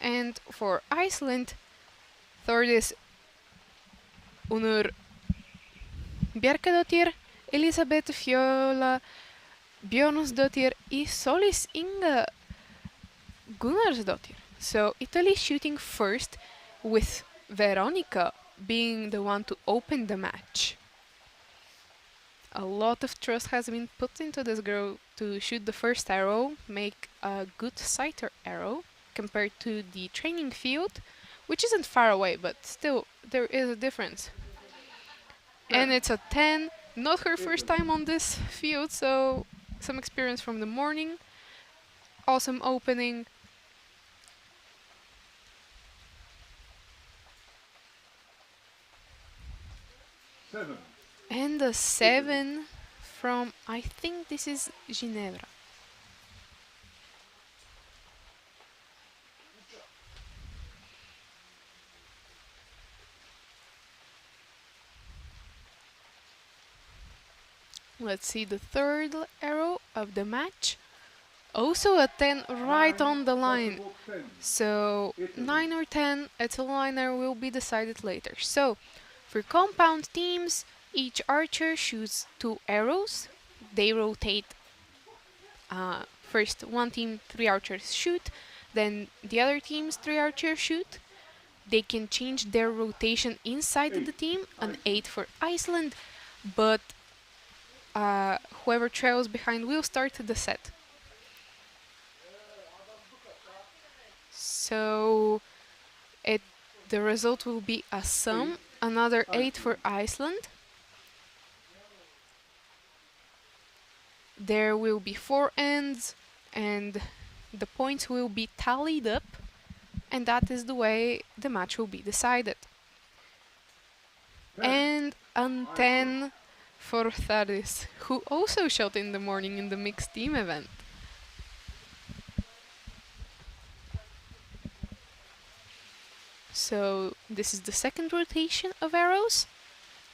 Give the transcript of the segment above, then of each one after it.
And for Iceland, Þórdís, Unnur, Bjarkadóttir, Elísabet, Fjóla, Björnsdóttir, y Sóldís, Inga, Gunnarsdóttir. So Italy shooting first, with Veronica being the one to open the match. A lot of trust has been put into this girl to shoot the first arrow, make a good sighter arrow, compared to the training field, which isn't far away, but still, there is a difference. And it's a 10, not her first time on this field, so some experience from the morning. Awesome opening. And a 7 from, I think this is Ginevra. Let's see the third arrow of the match. Also a 10 right on the line. So 9 or 10 at a liner will be decided later. So for compound teams, each archer shoots 2 arrows. They rotate. First one team 3 archers shoot, then the other team's 3 archers shoot. They can change their rotation inside the team, an 8 for Iceland, but whoever trails behind will start the set. So the result will be a sum, another 8 for Iceland. There will be 4 ends, and the points will be tallied up, and that is the way the match will be decided. And a 10 for Þórdís, who also shot in the morning in the mixed team event. So this is the second rotation of arrows.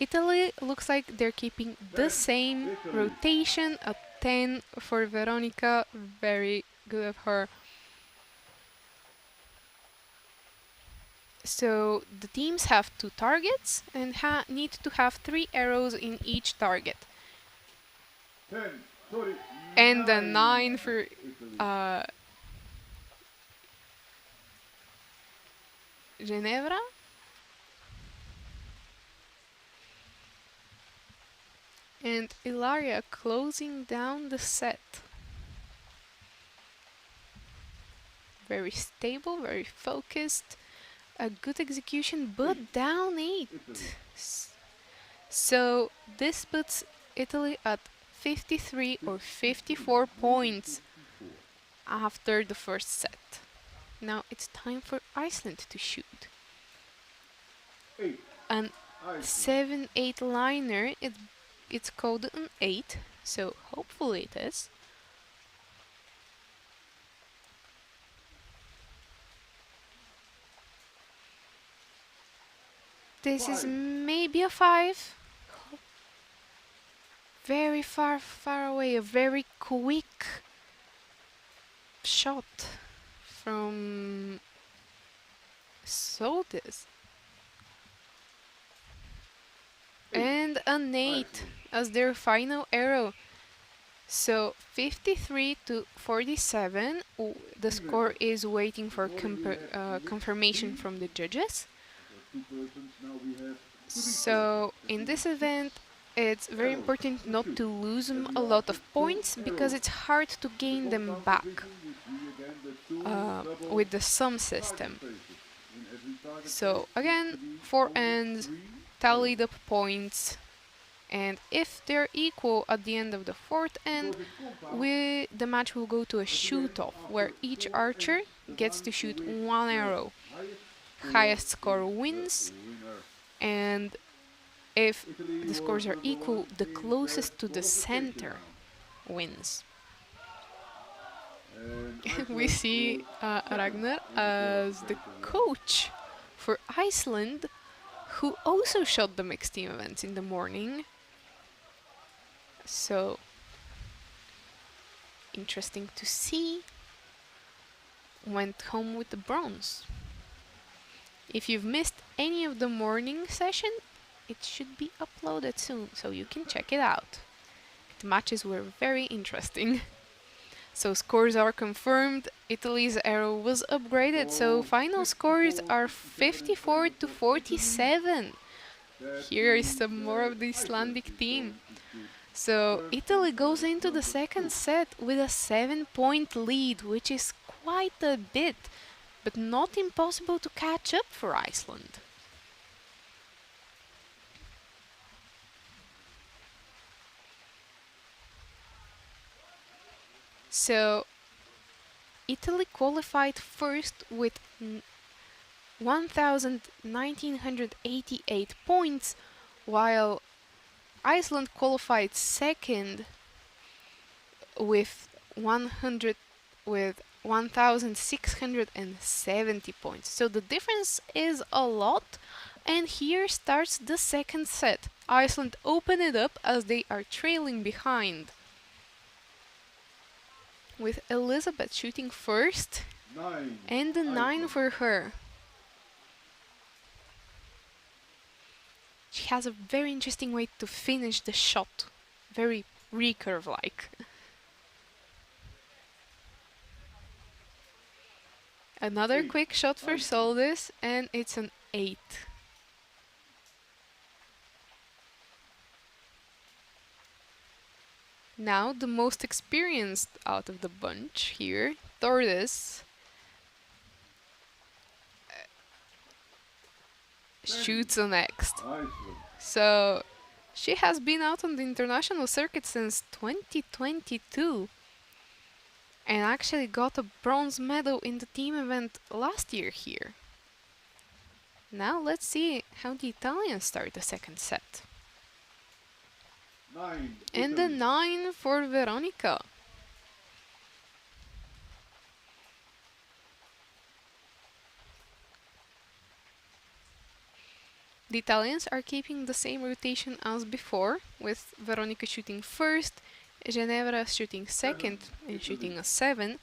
Italy looks like they're keeping the same rotation, a 10 for Veronica, very good of her. So the teams have 2 targets and need to have 3 arrows in each target. And a 9 for Ginevra. And Ilaria closing down the set. Very stable, very focused. A good execution, but down 8. So this puts Italy at 53 or 54 points after the first set. Now it's time for Iceland to shoot. An 7-8 liner, it's called an 8, so hopefully it is. This is maybe a 5. Very far away, a very quick shot from Sóldís. And an 8 as their final arrow. So 53 to 47. The score is waiting for confirmation from the judges. So in this event, it's very important not to lose a lot of points, because it's hard to gain them back with the sum system. So again, 4 ends, tallied up points, and if they're equal at the end of the 4th end, the match will go to a shoot-off, where each archer gets to shoot 1 arrow. Highest score wins, and if the scores are equal, the closest to the center wins. We see Ragnar as the coach for Iceland, who also shot the mixed team events in the morning. So interesting to see went home with the bronze. If you've missed any of the morning session, it should be uploaded soon, so you can check it out. The matches were very interesting. So scores are confirmed. Italy's arrow was upgraded, so final scores are 54 to 47. Here is some more of the Icelandic team. So Italy goes into the second set with a 7-point lead, which is quite a bit, but not impossible to catch up for Iceland. So Italy qualified first with 1,988 points, while Iceland qualified second with 1,670 points. So the difference is a lot, and here starts the second set. Iceland open it up as they are trailing behind, with Elísabet shooting first, and a 9 for her. She has a very interesting way to finish the shot, very recurve-like. Another quick shot for Sóldís, and it's an 8. Now the most experienced out of the bunch here, Þórdís, shoots a next. So she has been out on the international circuit since 2022 and actually got a bronze medal in the team event last year here. Now let's see how the Italians start the second set. And a 9 for Veronica. The Italians are keeping the same rotation as before, with Veronica shooting first, Ginevra shooting second and shooting a 7,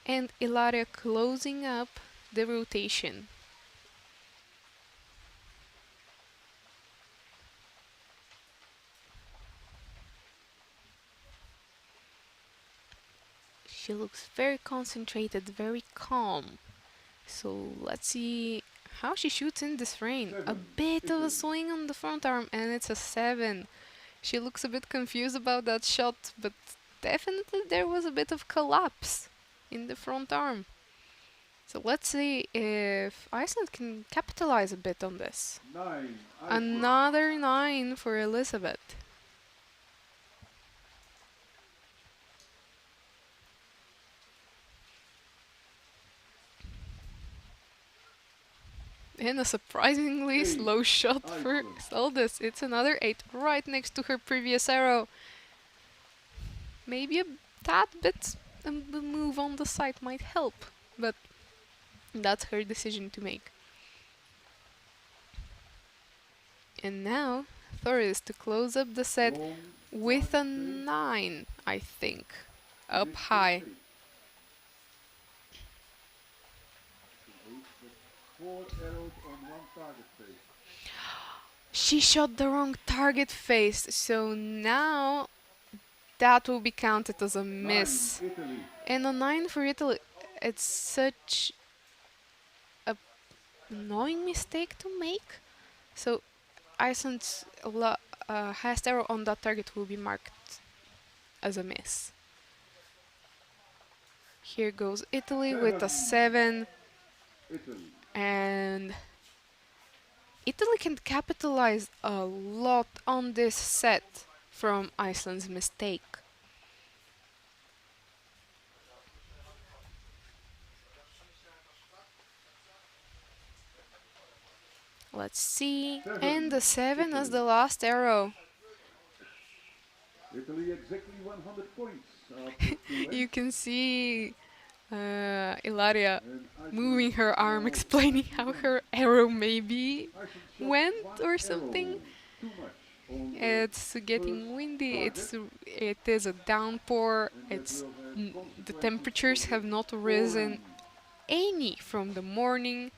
and Ilaria closing up the rotation. She looks very concentrated, very calm. So let's see how she shoots in this rain. A bit of a swing on the front arm, and it's a 7. She looks a bit confused about that shot, but definitely there was a bit of collapse in the front arm. So let's see if Iceland can capitalize a bit on this. Another 9 for Elísabet. And a surprisingly slow shot for Sóldís. It's another 8, right next to her previous arrow. Maybe a tad bit a move on the side might help, but that's her decision to make. And now Þórdís to close up the set with a 9, I think, up high. She shot the wrong target face, so now that will be counted as a miss. And a 9 for Italy. It's such a annoying mistake to make. So Iceland's highest arrow on that target will be marked as a miss. Here goes Italy with a 7. And Italy can capitalize a lot on this set from Iceland's mistake. Let's see, and the 7 as the last arrow. Italy exactly 100 points. You can see Ilaria moving her arm, explaining how her arrow maybe went or something. It's getting windy. It is a downpour. The temperatures have not risen any from the morning.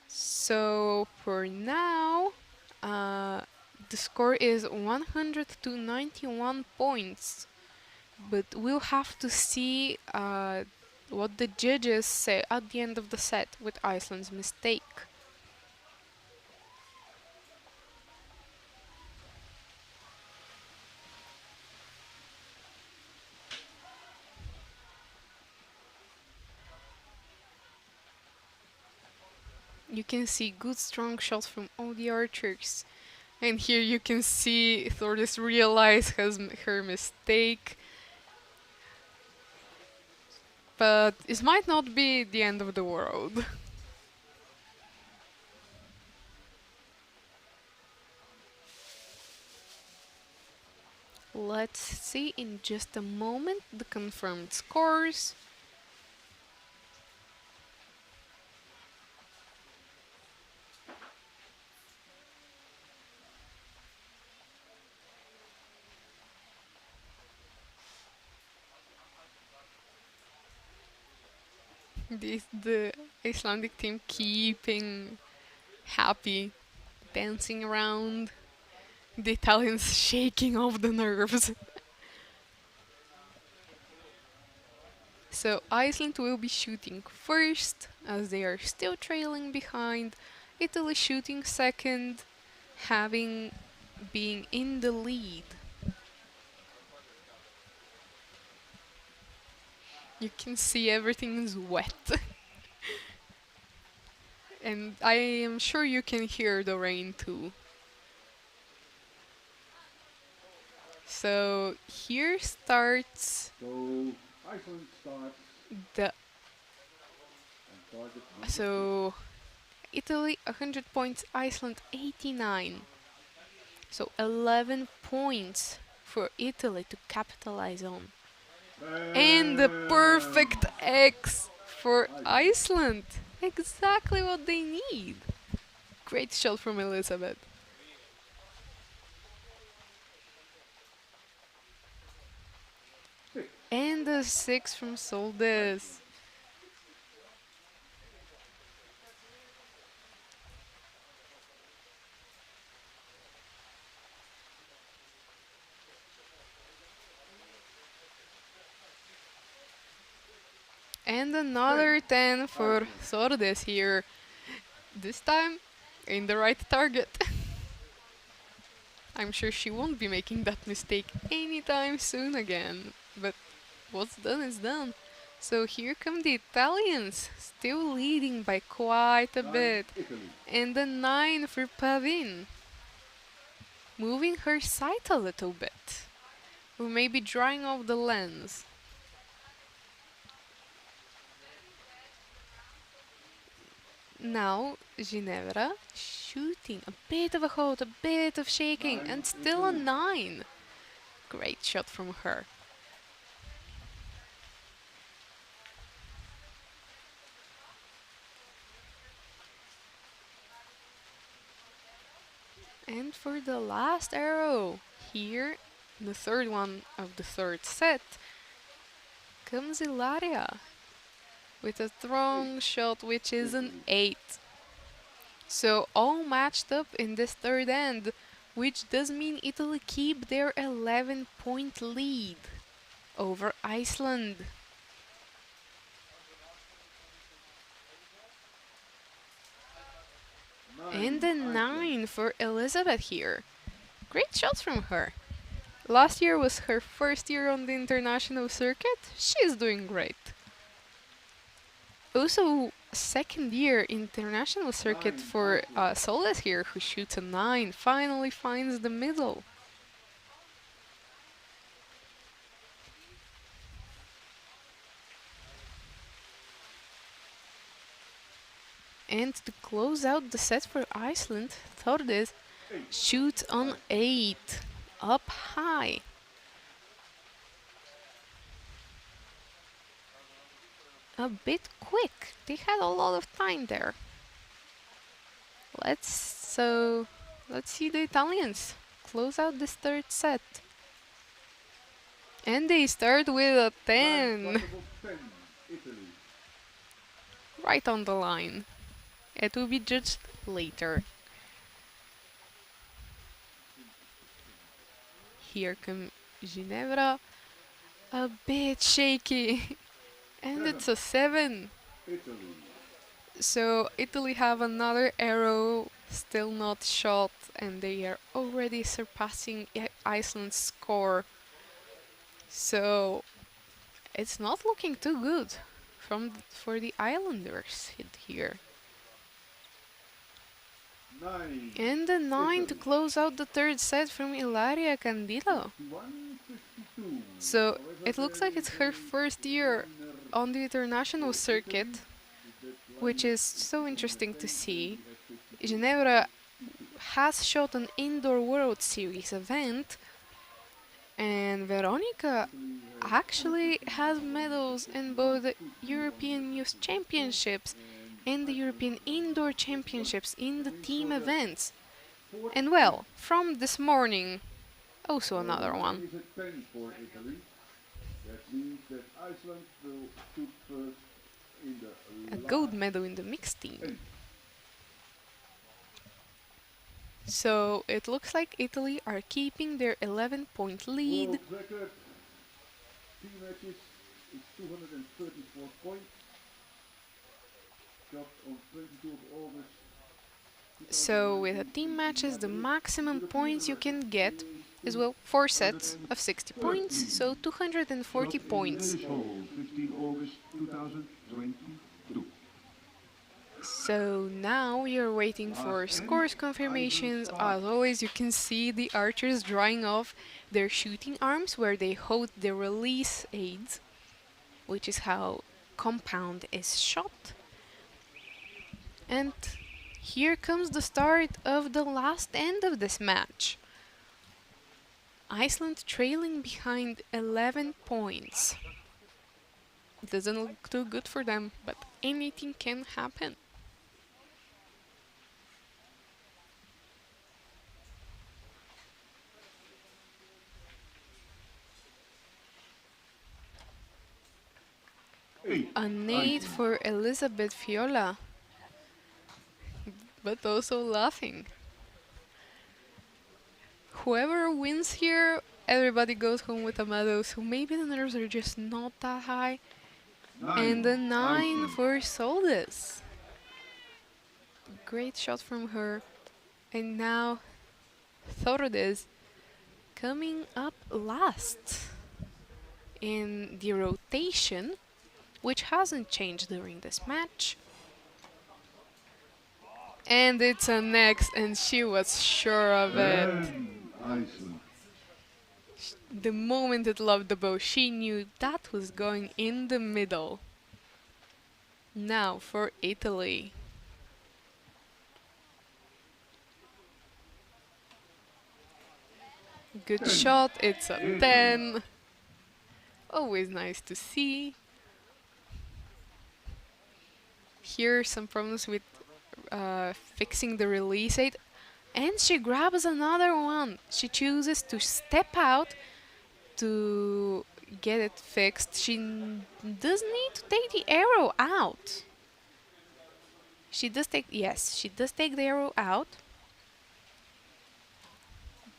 So for now, the score is 100 to 91 points. But we'll have to see what the judges say at the end of the set with Iceland's mistake. You can see good strong shots from all the archers. And here you can see Þórdís realize her mistake. But it might not be the end of the world. Let's see in just a moment the confirmed scores. The Icelandic team keeping happy, dancing around. The Italians shaking off the nerves. So Iceland will be shooting first, as they are still trailing behind. Italy shooting second, having been in the lead. You can see everything is wet. And I am sure you can hear the rain too. So here starts So Iceland starts. the And target so Italy 100 points, Iceland 89. So 11 points for Italy to capitalize on. And the perfect X for Iceland. Exactly what they need. Great shot from Elísabet. And the 6 from Sóldís. And another 10 for Þórdís here. This time in the right target. I'm sure she won't be making that mistake anytime soon again. But what's done is done. So here come the Italians, still leading by quite a bit. Italy. And the 9 for Pavin. Moving her sight a little bit. Or maybe drying off the lens. Now Ginevra shooting a bit of a hold, a bit of shaking, and still a 9. Great shot from her. And for the last arrow, here, the third one of the third set, comes Ilaria with a strong shot, which is an 8. So all matched up in this third end, which does mean Italy keep their 11-point lead over Iceland. And the 9 for Elísabet here. Great shots from her. Last year was her first year on the international circuit. She's doing great. Also, second year international circuit for Sóldís here, who shoots a 9, finally finds the middle. And to close out the set for Iceland, Þórdís shoots on 8, up high. A bit quick. They had a lot of time there. Let's see the Italians close out this third set. And they start with a 10. right on the line. It will be judged later. Here comes Ginevra. A bit shaky. And it's a 7. Italy. So Italy have another arrow still not shot, and they are already surpassing Iceland's score. So it's not looking too good for the Islanders here. 9. And the 9 to close out the third set from Ilaria Candido. 152. So it looks like it's her first year on the international circuit, which is so interesting to see. Ginevra has shot an indoor World Series event, and Veronica actually has medals in both the European Youth Championships and the European Indoor Championships in the team events. And well, from this morning, also another one. Is a 10 for Italy. That means that Iceland will shoot first in the A gold medal in the mixed team. So it looks like Italy are keeping their 11-point lead. world record. Team matches is 234 points. Shot on 22 of August. So with a team matches, the maximum points you can get is, well, 4 sets of 60 points, so 240 points. 15 August 2022. So now we are waiting for scores confirmations. As always, you can see the archers drying off their shooting arms where they hold the release aids, which is how compound is shot. And here comes the start of the last end of this match. Iceland trailing behind 11 points. It doesn't look too good for them, but anything can happen. An 8 for Elísabet Fjóla, but also laughing. Whoever wins here, everybody goes home with a medal, so maybe the nerves are just not that high. And a 9 for Sóldís. Great shot from her. And now Þórdís coming up last in the rotation, which hasn't changed during this match. And it's an X, and she was sure of it. The moment it loved the bow, she knew that was going in the middle. Now for Italy. Good shot, it's a 10. Always nice to see. Here some problems with fixing the release aid. And she grabs another one. She chooses to step out to get it fixed. She does need to take the arrow out. She does take the arrow out.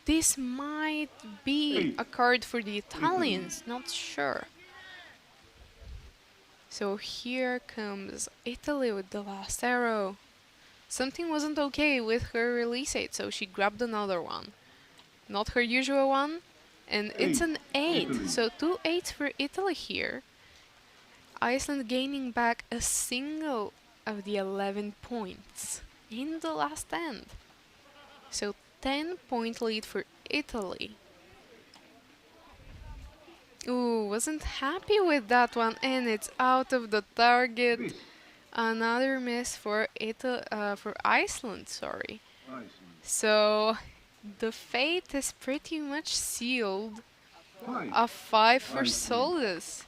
This might be a card for the Italians, not sure. So here comes Italy with the last arrow. Something wasn't okay with her release aid, so she grabbed another one. Not her usual one, and it's an 8. So 2 8s for Italy here. Iceland gaining back a single of the 11 points in the last end. So 10-point lead for Italy. Ooh, wasn't happy with that one, and it's out of the target. Another miss for Iceland, sorry. So the fate is pretty much sealed. A 5 for Sóldís.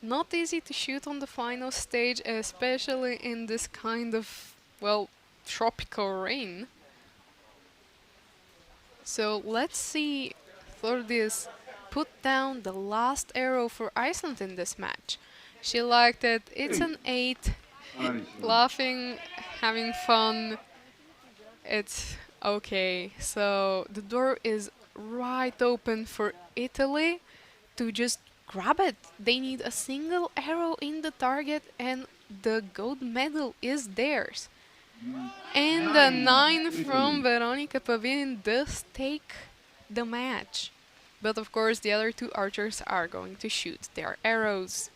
Not easy to shoot on the final stage, especially in this kind of, well, tropical rain. So let's see Þórdís put down the last arrow for Iceland in this match. She liked it. It's an 8. Iceland. laughing, having fun. It's okay. So the door is right open for Italy to just grab it. They need a single arrow in the target and the gold medal is theirs. And the 9 from Italy. Veronica Pavin does take the match. But of course the other two archers are going to shoot their arrows.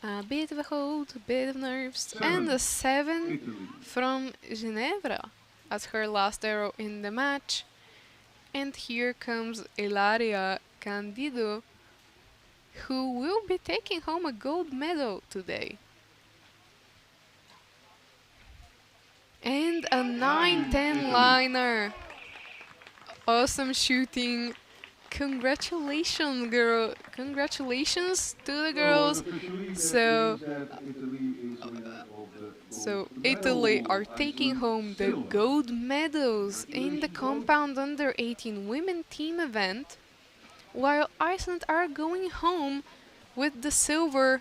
A bit of a hold, a bit of nerves, and a 7 Italy. from Ginevra as her last arrow in the match. And here comes Ilaria Candido, who will be taking home a gold medal today. And a 9-10 liner. Awesome shooting. Congratulations, girl. Congratulations to the girls. So, Italy are taking home the gold medals in the compound under 18 women team event, while Iceland are going home with the silver